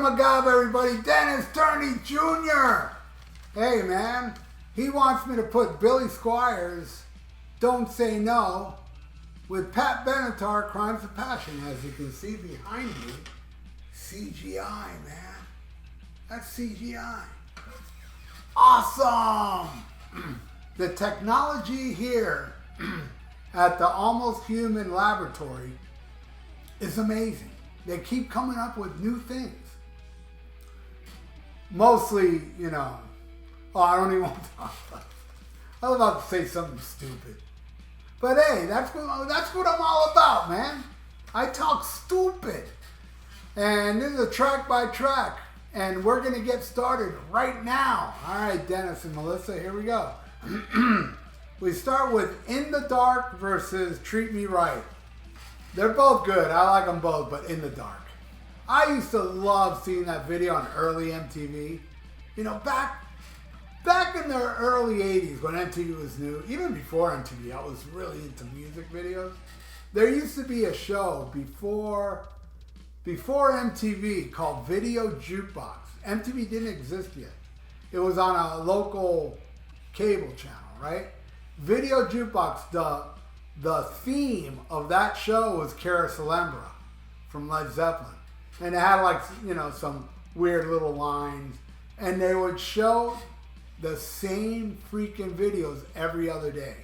my God, everybody. Dennis Turney Jr. Hey, man. He wants me to put Billy Squire's Don't Say No with Pat Benetar, Crimes of Passion. As you can see behind me, CGI, man. That's CGI. Awesome. The technology here at the Almost Human Laboratory is amazing. They keep coming up with new things. Mostly, you know, I don't even want to talk about it. I was about to say something stupid. But hey, that's what I'm all about, man. I talk stupid. And this is a track by track. And we're going to get started right now. All right, Dennis and Melissa, here we go. We start with In the Dark versus Treat Me Right. They're both good. I like them both, but In the Dark. I used to love seeing that video on early MTV. You know, back in the early 80s when MTV was new, even before MTV, I was really into music videos. There used to be a show before MTV called Video Jukebox. MTV didn't exist yet. It was on a local cable channel, right? Video Jukebox, the theme of that show was Carousel from Led Zeppelin. And it had like, you know, some weird little lines. And they would show the same freaking videos every other day.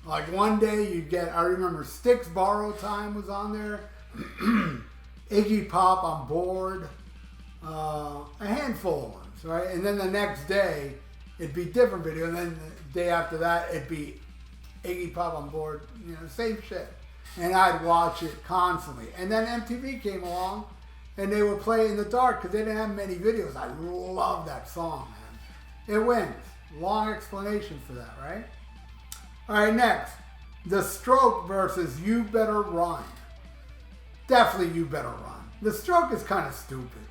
Like one day you'd get, I remember Styx Borrow Time was on there. Iggy Pop on Board. A handful of ones, right? And then the next day it'd be different video. And then the day after that it'd be Iggy Pop on Board, you know, same shit. And I'd watch it constantly. And then MTV came along and they would play In the Dark because they didn't have many videos. I love that song, man. It wins. Long explanation for that, right? All right, next. The Stroke versus You Better Run. Definitely You Better Run. The Stroke is kind of stupid.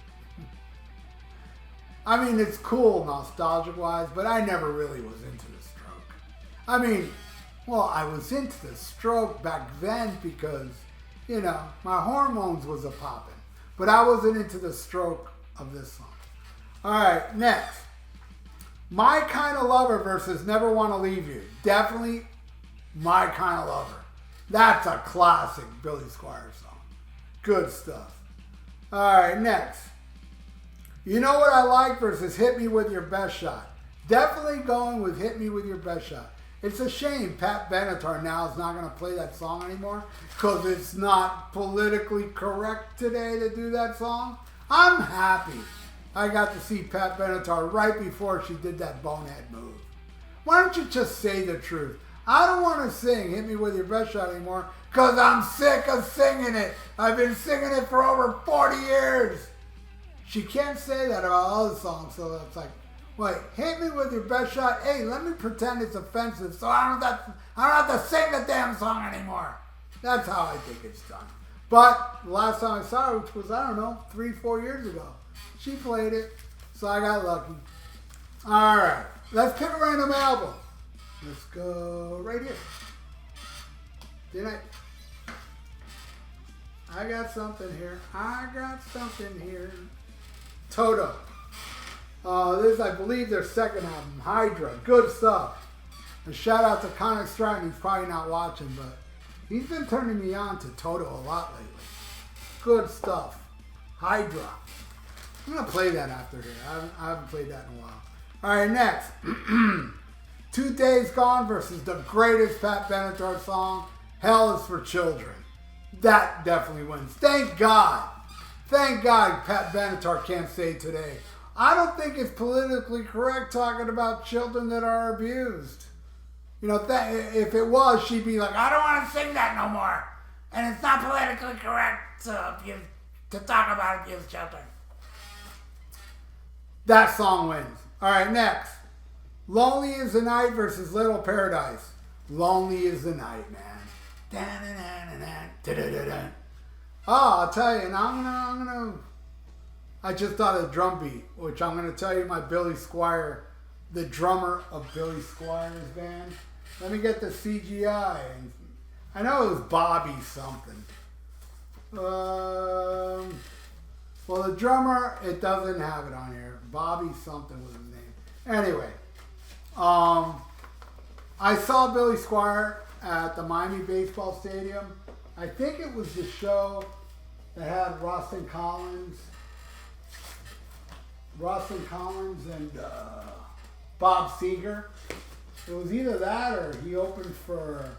I mean, it's cool nostalgic-wise, but I never really was into the Stroke. I mean, well, I was into the Stroke back then because, you know, my hormones was a-popping. But I wasn't into the Stroke of this song. All right, next. My Kind of Lover versus Never Want to Leave You. Definitely My Kind of Lover. That's a classic Billy Squire song. Good stuff. All right, next. You Know What I Like versus Hit Me With Your Best Shot. Definitely going with Hit Me With Your Best Shot. It's a shame Pat Benetar now is not going to play that song anymore because it's not politically correct today to do that song. I'm happy I got to see Pat Benetar right before she did that bonehead move. Why don't you just say the truth? I don't want to sing Hit Me With Your Best Shot anymore because I'm sick of singing it. I've been singing it for over 40 years. She can't say that about other songs, so it's like, wait, Hit Me With Your Best Shot. Hey, let me pretend it's offensive so I don't have to sing the damn song anymore. That's how I think it's done. But the last time I saw her, which was, I don't know, 3-4 years ago, she played it, so I got lucky. All right, let's pick a random album. Let's go right here. I got something here. Toto. This is, I believe, their second album, Hydra. Good stuff. A shout out to Connor Stratton. He's probably not watching, but he's been turning me on to Toto a lot lately. Good stuff. Hydra. I'm going to play that after here. I haven't played that in a while. All right, next. 2 Days Gone versus the greatest Pat Benetar song, Hell Is For Children. That definitely wins. Thank God. Thank God Pat Benetar can't say today, I don't think it's politically correct talking about children that are abused. You know, if it was, she'd be like, I don't want to sing that no more. And it's not politically correct to talk about abused children. That song wins. All right, next. Lonely Is the Night versus Little Paradise. Lonely Is the Night, man. Oh, I'll tell you, and I'm gonna. I just thought of the drum beat, which I'm gonna tell you my Billy Squire, the drummer of Billy Squire's band. Let me get the CGI. I know it was Bobby something. Well, the drummer, it doesn't have it on here. Bobby something was his name. Anyway, I saw Billy Squire at the Miami Baseball Stadium. I think it was the show that had Roston Collins and Bob Seger. It was either that or he opened for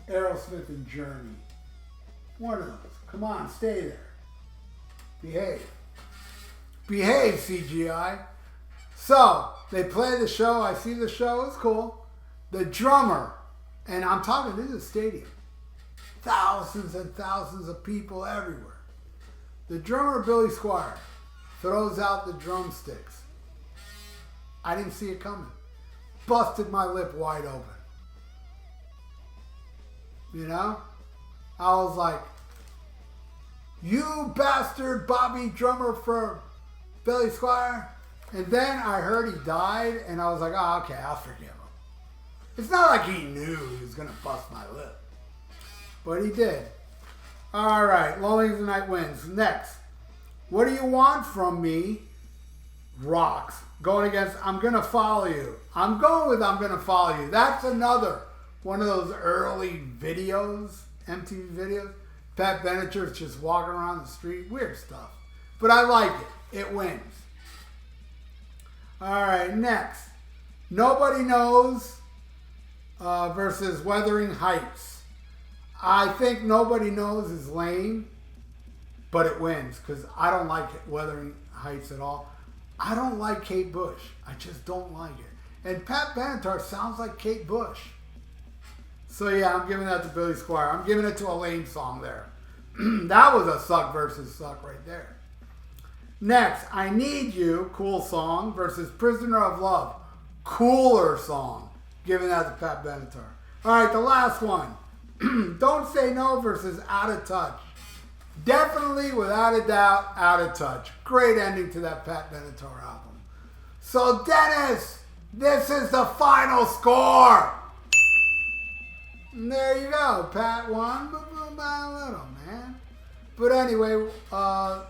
Aerosmith and Journey. One of those. Come on, stay there. Behave. Behave, CGI. So, they play the show. I see the show. It's cool. The drummer, and I'm talking, this is a stadium. Thousands and thousands of people everywhere. The drummer, Billy Squire, throws out the drumsticks. I didn't see it coming. Busted my lip wide open. You know? I was like, you bastard Bobby drummer for Billy Squire. And then I heard he died, and I was like, oh, okay, I'll forgive him. It's not like he knew he was going to bust my lip. But he did. All right, Lonely the Night wins. Next. What do you want from me? Rocks. Going against I'm Gonna Follow You. I'm going with I'm Gonna Follow You. That's another one of those early videos, MTV videos. Pat Benetar's just walking around the street. Weird stuff. But I like it. It wins. All right, next. Nobody Knows versus Wuthering Heights. I think Nobody Knows is lame, but it wins because I don't like Wuthering Heights at all. I don't like Kate Bush. I just don't like it. And Pat Benetar sounds like Kate Bush. So yeah, I'm giving that to Billy Squire. I'm giving it to a lame song there. That was a suck versus suck right there. Next, I Need You, cool song, versus Prisoner of Love, cooler song. Giving that to Pat Benetar. All right, the last one. Don't Say No versus Out of Touch. Definitely, without a doubt, Out of Touch. Great ending to that Pat Benetar album. So, Dennis, this is the final score. And there you go. Pat won, but by a little, man. But anyway,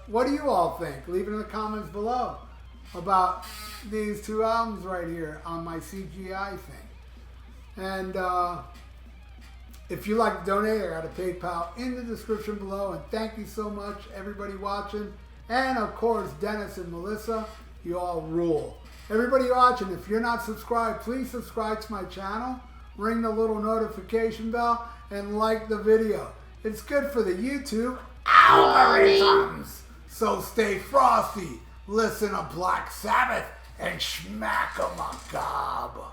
what do you all think? Leave it in the comments below about these two albums right here on my CGI thing. And if you'd like to donate, I got a PayPal in the description below. And thank you so much, everybody watching. And of course, Dennis and Melissa, you all rule. Everybody watching, if you're not subscribed, please subscribe to my channel. Ring the little notification bell and like the video. It's good for the YouTube algorithms. So stay frosty, listen to Black Sabbath, and schmack 'em a gob.